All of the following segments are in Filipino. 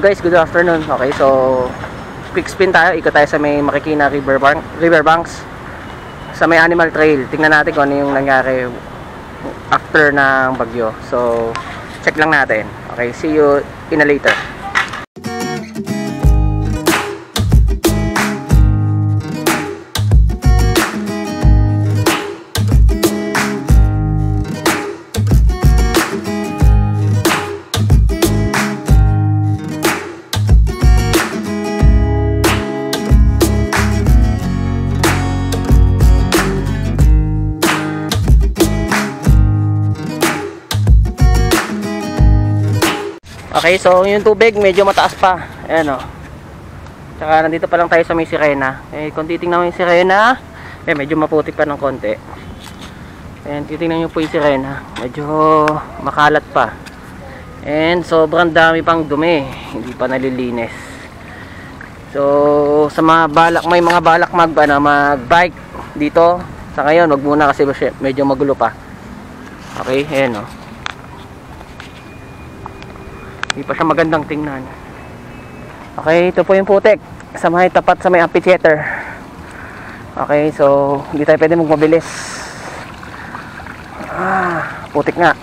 guys? Good afternoon. Okay, so quick spin tayo. Ikot tayo sa may Marikina Riverbanks. Sa may Animal Trail. Tingnan natin kung ano yung nangyari after ng bagyo. So, check lang natin. Okay, see you in a later. Okay, so yung tubig medyo mataas pa. Ayan o. Tsaka nandito pa lang tayo sa may sirena. Eh, kung titingnan mo yung sirena, medyo maputik pa ng konti. And titingnan nyo po yung sirena, medyo makalat pa. And sobrang dami pang dumi, hindi pa nalilinis. So sa mga balak, may mga balak mag-bike dito, sa ngayon wag muna kasi medyo magulo pa. Okay, ayan o. Hindi pa siya magandang tingnan. Okay, ito po yung putik sa may tapat sa may amphitheater. Okay, so hindi tayo pwede magmabilis. Putik nga.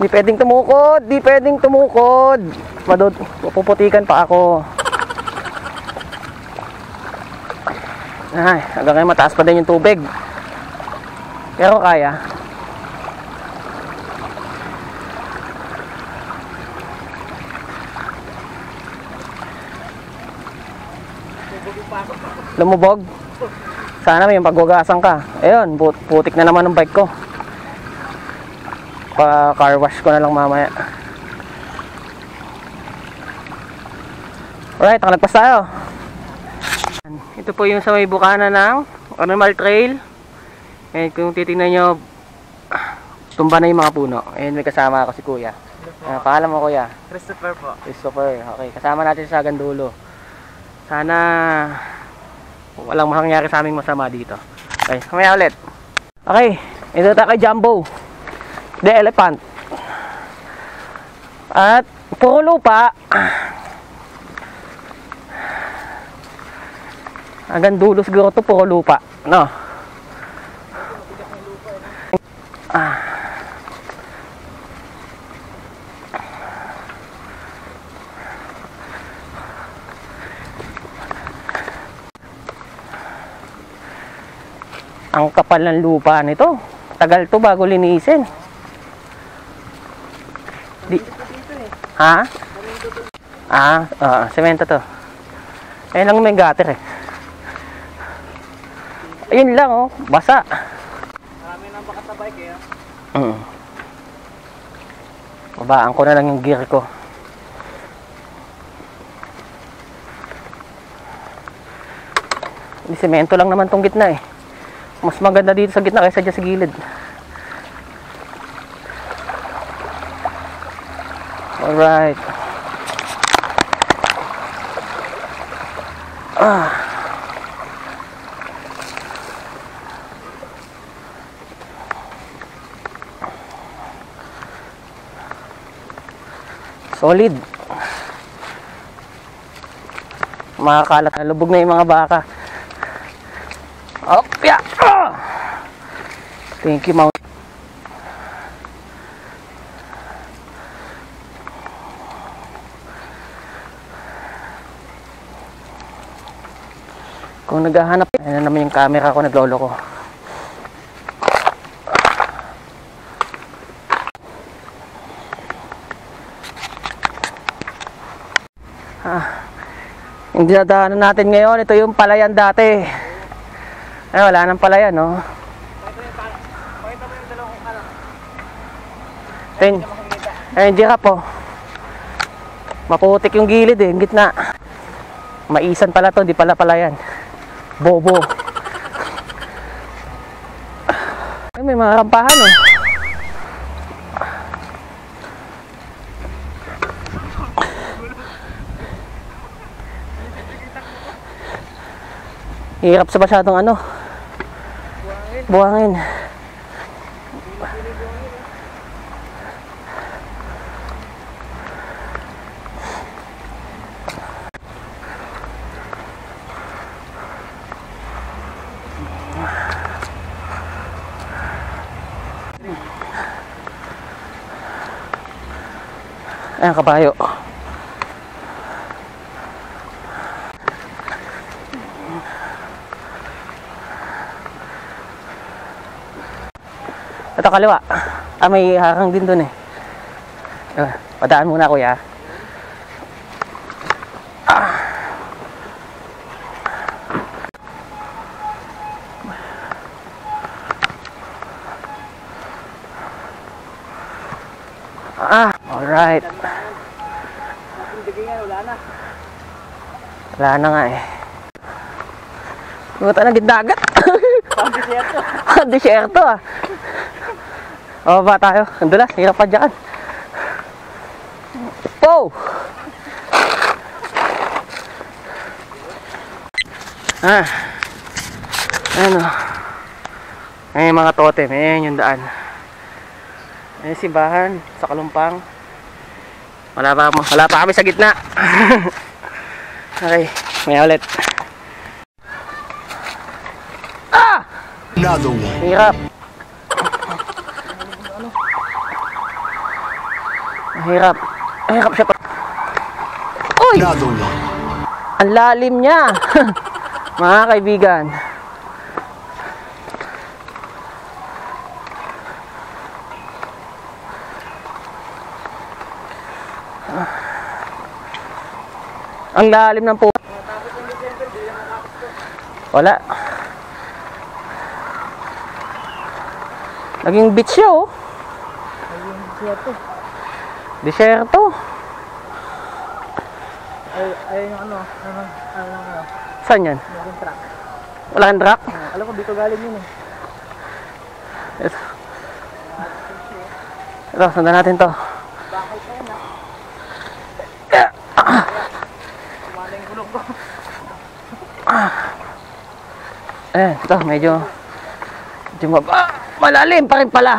Hindi pwedeng tumukod, di pwedeng tumukod. Mapuputikan pa ako. Ay, hanggang ngayon mataas pa din yung tubig. Pero kaya. Lumubog. Sana may pagwagasan ka. Ayun, putik na naman ng bike ko. Pa-car wash ko na lang mamaya. Alright, nakalagpas tayo. Ito po yung sa may bukana ng Animal Trail. And kung titingnan nyo, tumba na yung mga puno. And may kasama ako si Kuya. Pangalan mo, Kuya? Christopher po. Christopher, okay. Kasama natin sa Gandulo. Sana walang mangyari sa aming masama dito. Okay, kamaya ulit. Okay, ito tayo kay Jumbo the Elephant. At puro lupa. Hanggang dulo siguro ito, puro lupa, no? Ang kapal ng lupa nito. Tagal to bago linisin. Ha? Semento to. Ayun lang may gutter eh. Ayun lang oh, basa. Marami nang baka sa bike eh. Babaan ko na lang yung gear ko. Di semento lang naman tong gitna eh. Mas maganda dito sa gitna kaysa dyan sa gilid. Alright. Solid. Makakalat na, lubog na yung mga baka. Oh, yeah. Thank you, Mount. Kung naghahanap, ayan na naman yung camera ko, naglolo ko. Yung dinadaanan natin ngayon, ito yung palayan dati. Ay, wala nang palayan, no? Pakita mo yung dalawang ano. Ayun, giraffe po. Maputik yung gilid eh, yung gitna. Maisan pala to, di pala palayan. Bobo. Ay, may mga rampahan, oh. Hirap sa masyadong ano. Buhangin. Ayan, kabayo. Ito kaliwa. May harang din dun eh. Padaan muna kuya. Alright. Wala na nga eh. Buta na dagat. Pang-disyerto. Disyerto ah. O ba tayo? Andulas, hirap pa dyan. Oh! Ano? Ayan yung mga totem. Ayan yung daan. Ayan simbahan sa Kalumpang. Wala pa kami sa gitna. Okay, may ulit. Another one. Hirap. Hirap. Hirap siya pa. Uy! Another one. Ang lalim niya. Mga kaibigan. Ang lalim ng po. Wala. Naging beach siya oh. Disyerto. Ayun yung ano. Saan yan? Yung truck. Wala kang truck? Alam ko, dito galing yun eh. Ito, sundan natin to. Bakal pa yun Kumana yung gulong ko. Ito, medyo malalim pa rin pala.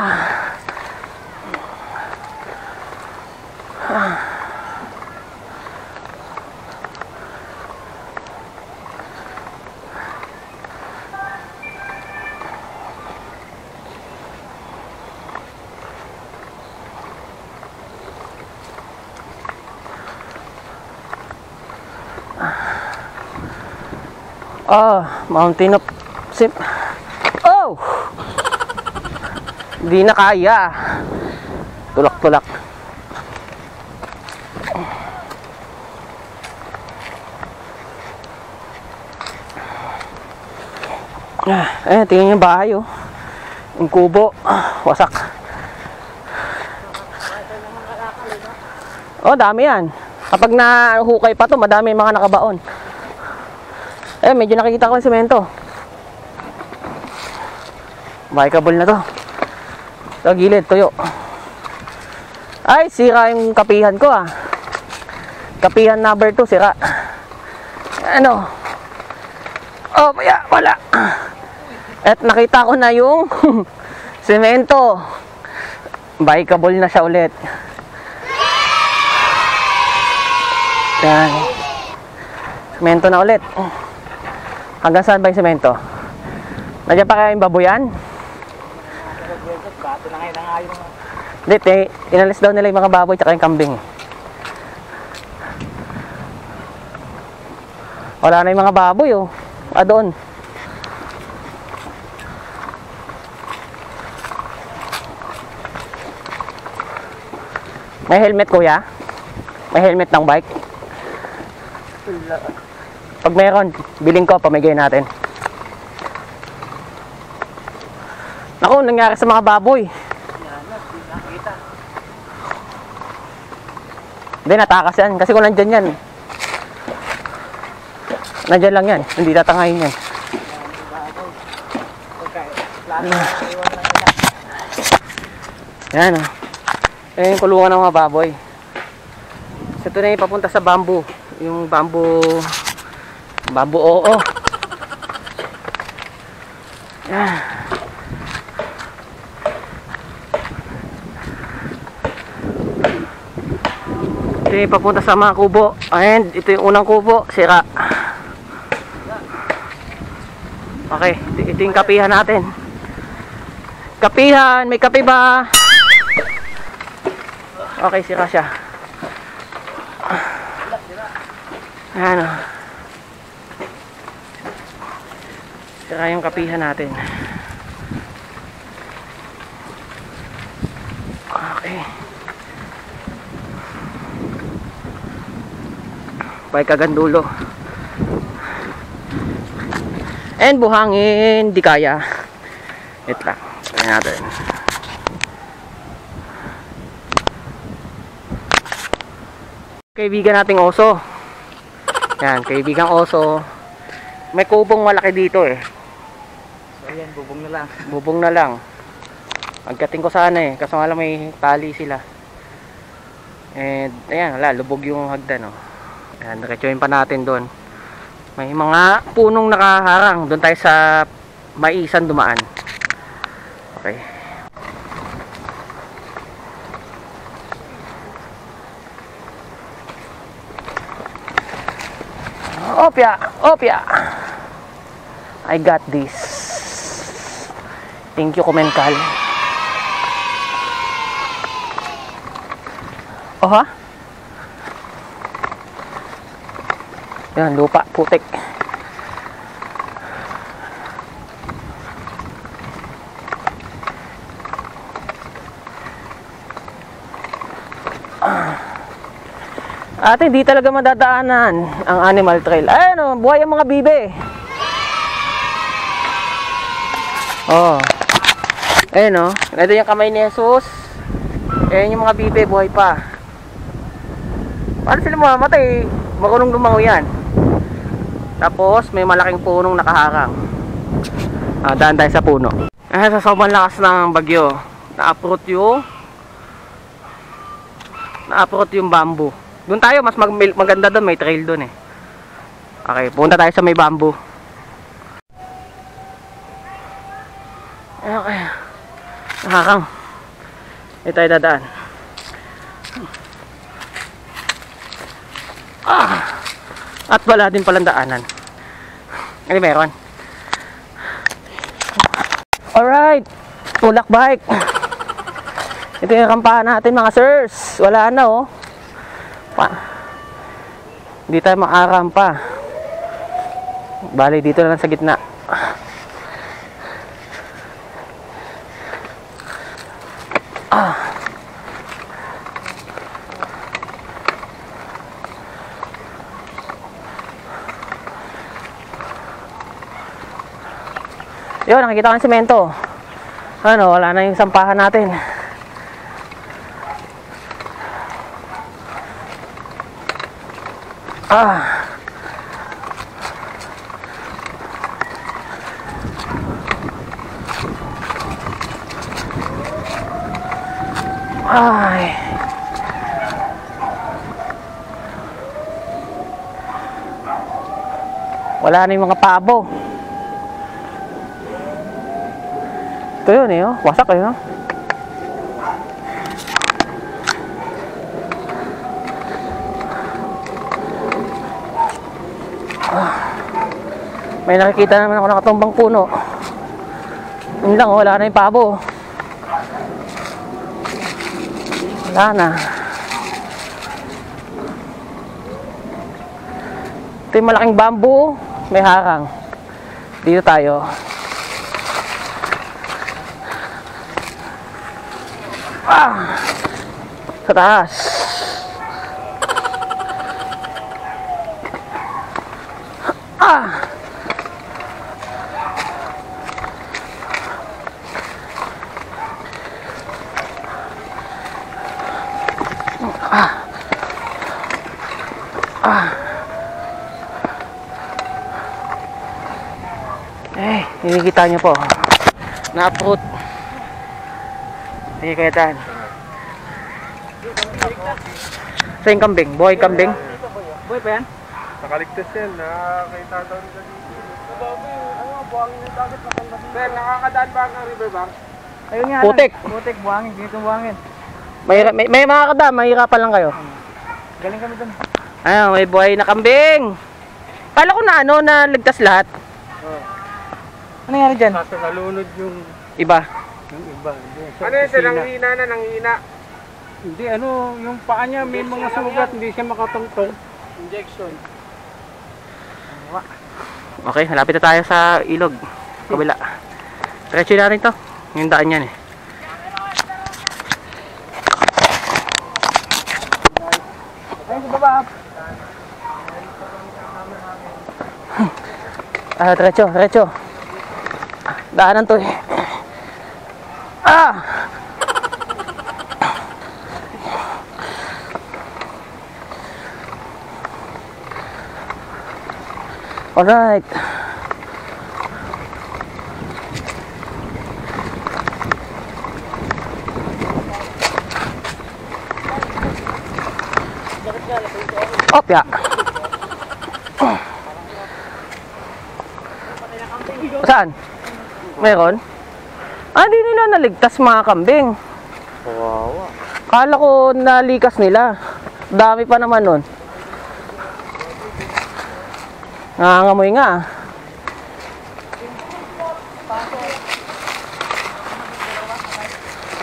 Mountain of Sip. Oh! Hindi na kaya. Tulak-tulak. Tingnan yung bahay oh. Yung kubo. Wasak. Oh, dami yan. Kapag nahukay pa to, madami yung mga nakabaon. Medyo nakikita ko yung semento. Bikeable na to. Sa gilid, tuyo. Ay, sira yung kapihan ko ah. Kapihan number 2, sira. Ano? Oh, wala. At nakita ko na yung semento. Bikeable na siya ulit. Yan. Semento na ulit. Hanggang saan ba yung semento? Nandiyan pa kaya yung baboyan? Bato na ngayon ang ayaw. Hindi, inalis daw nila yung mga baboy tsaka yung kambing. Wala na yung mga baboy oh. Doon. May helmet kuya? May helmet ng bike? Pag meron, biling ko, pamigay natin. Naku, nangyari sa mga baboy. Hindi, natakas yan. Kasi kung nandyan yan, nandyan lang yan. Hindi tatangayin yan. Yan o. Yan yung kulungan ng mga baboy. Ito na yung papunta sa bamboo. Yung bamboo oo. Yan. Ito yung papunta sa mga kubo. Ayan, ito yung unang kubo. Sira. Okay, ito yung kapihan natin. Kapihan, may kape ba? Okay, sira siya. Ano. Sira yung kapihan natin. Okay. Balik kagandulo. And buhangin, di kaya. Wait lang. Try natin. Kaibigan nating oso. Yan, kaibigang oso. May kubong malaki dito eh. So yan, bubong na lang. Bubong na lang. Magkating ko sana eh. Kaso nga lang may tali sila. And ayan, wala, lubog yung hagdan oh. Ayan, diretsuhin pa natin doon. May mga punong nakaharang. Doon tayo sa maisan dumaan. Okay. Opya! Opya! I got this. Thank you, Kumenkal. Oh ha? Yan, lupa, putik. Ate, hindi talaga madadaanan ang animal trail. Ayan o, buhay ang mga bibe. Oh. Ayan o, ito yung kamay ni Jesus. Ayan yung mga bibe, buhay pa. Paano sila mamamatay? Marunong lumangoy yan. Tapos may malaking punong nakaharang. Daan tayo sa puno. Sa sobrang lakas ng bagyo, na-uproot yung bamboo. Doon tayo, mas maganda doon, may trail doon eh. Okay, punta tayo sa may bamboo. Okay. Nakakang. Dito tayo dadaan. At wala din palang daanan. Ano meron? Alright, tulak bike. Ito yung kampahan natin mga sirs. Wala na oh. Hindi tayo makarampa. Bali dito na lang sa gitna. Yun, nakikita ko yung semento. Ano, wala na yung sampahan natin. Ay. Wala na yung mga pabo. Ito yun eh, oh. Wasak eh, oh. May nakikita naman ako nakatumbang puno. Yun lang, oh, wala na yung pabo. Wala na. Ito yung malaking bamboo. May harang. Dito tayo. Sa taas. Nakikita nyo po. Na-uproot. Sige kaya tan. Sa yung kambing, buhay kambing. Buhay pa yan? Nakaligtas yan, nakakita daw nila dito. Ano, buhangin yung dagat na pang gabi. Sir, nakakadaan ba ang riverbank? Ayun nga. Putik. Putik, buhangin, dito buhangin. May mga kada, mahirapan lang kayo. Galing kami dun. Ayun, may buhay na kambing. Kala ko na ano, na ligtas lahat. Ano nangyari dyan? Nasa nalunod yung Iba. iba. Ano yun sir, nanghina na, nanghina? Hindi, ano, yung paa niya may mga sugat, hindi siya makatungtong. Injection. Okay, malapit na tayo sa ilog. Kabila. Diretso na rin to. Yung daan yan eh. Ayun sa baba. Diretso. Daanan to eh. Alright. Opya. Saan? Meron? Di nila naligtas mga kambing. Kawawa. Kala ko nalikas nila. Dami pa naman nun. Nangangamoy nga.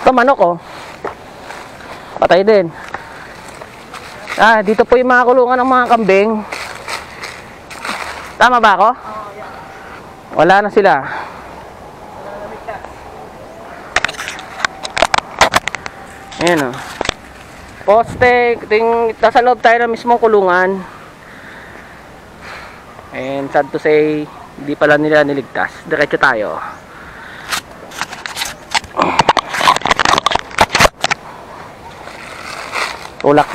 Ito manok oh. Patay din. Dito po yung mga kulungan ng mga kambing. Tama ba ako? Wala na sila. Ayan o. Poste. Nasa loob tayo ng mismong kulungan. And sad to say, hindi pala nila niligtas. Diretso tayo. Tulak.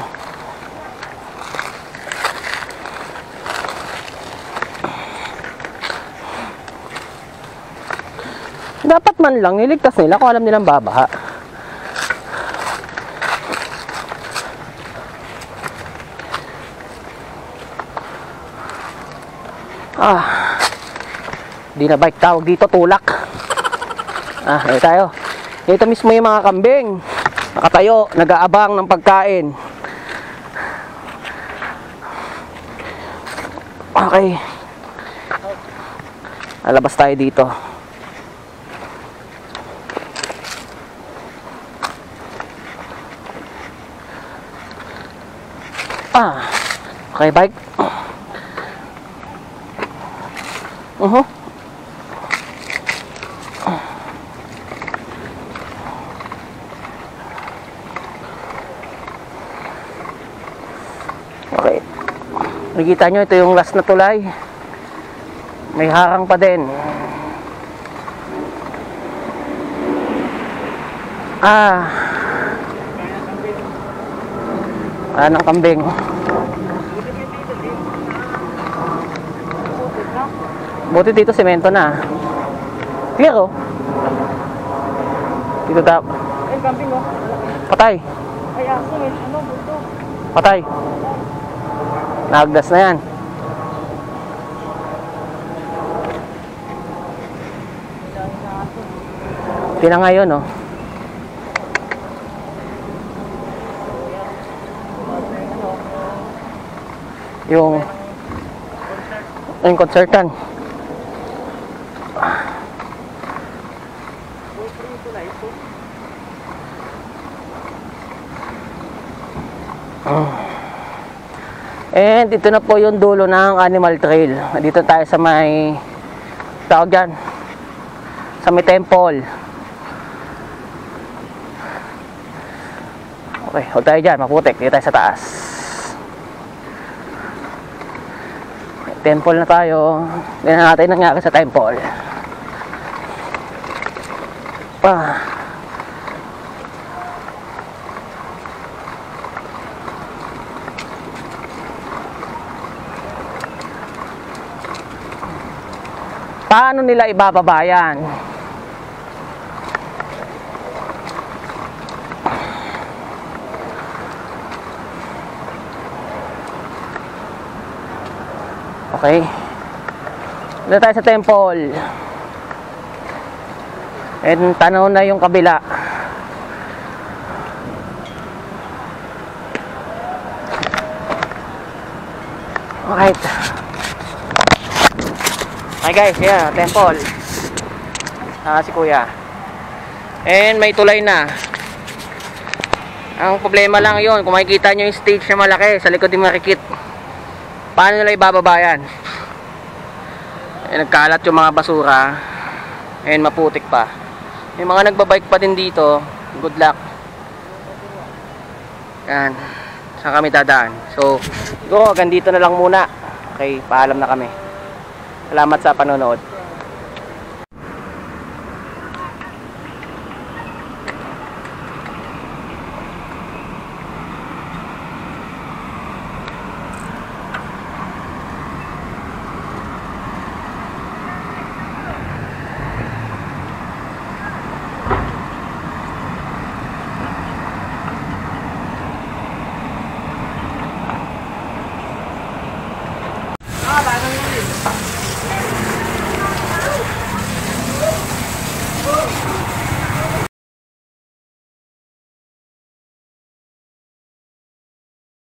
Dapat man lang niligtas nila kung alam nilang babaha. Di na bike tawag dito, tulak. Ayan tayo. Ito mismo yung mga kambing. Nakatayo, nag-aabang ng pagkain. Okay. Alabas tayo dito. Okay, bike. Okay. Nakikita nyo, ito yung last na tulay. May harang pa din. Ng kambing. Buti dito semento na. Clear oh. Dito tap. Ayun, kambing oh. Patay. Ay, aso eh. Ano, bulto. Patay. Nagdas na yan. Tina nga yun oh. Yung concertan. And dito na po yung dulo ng animal trail. Dito tayo sa may tawag dyan, sa may temple. Okay, huwag tayo dyan, maputik. Dito tayo sa taas. Temple na tayo. Ganyan natin nangyari sa temple. Paano nila ibababa yan? Okay. Dito tayo sa temple. And tanaw na yung kabila. Alright. Hi guys, yeah, temple. Si kuya. And may tulay na. Ang problema lang yun, kung makikita nyo yung stage na malaki sa likod ng marikit, paano nila ibababa yan? nagkalat yung mga basura. Ayun, maputik pa. May mga nagbabike pa din dito. Good luck. Yan. Saan kami dadaan? So, siguro hanggang dito na lang muna. Okay, paalam na kami. Salamat sa panonood.